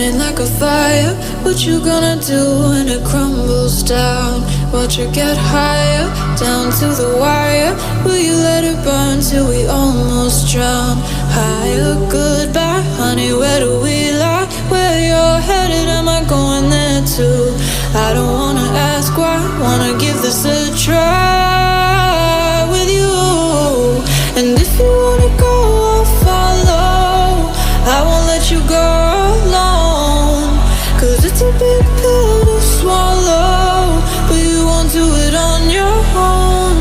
burning like a fire. What you gonna do when it crumbles down? Watch it get higher, down to the wire. Will you let it burn till we almost drown? Higher, goodbye, honey, where do we lie? Where you're headed, am I going there too? I don't wanna ask why, wanna give this a try with you. And if you wanna go, I'll follow. I won't let you go alone, 'cause it's a big pill to swallow, but you won't do it on your own.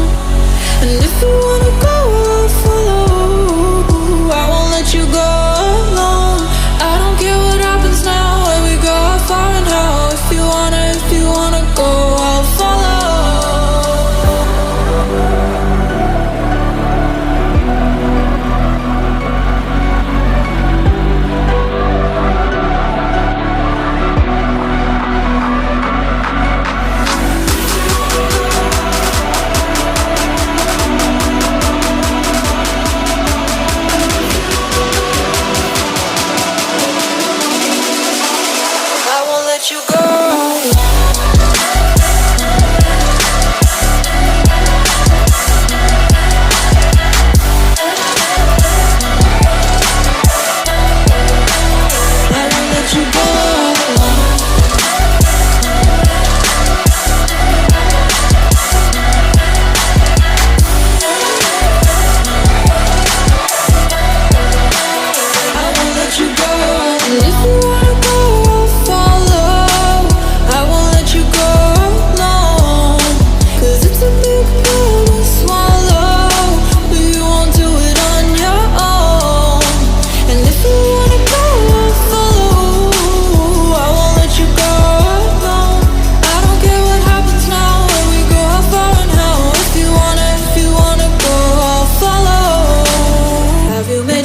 And if you wanna go, I'll follow. I won't let you go alone. I don't care what happens now, where we go, how far and how. If you wanna go, I'll follow. You go.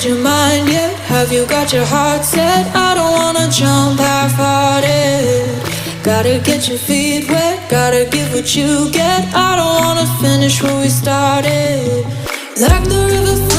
Your mind yet? Have you got your heart set? I don't wanna jump half-hearted. Gotta get your feet wet, gotta give what you get. I don't wanna finish where we started. Like the river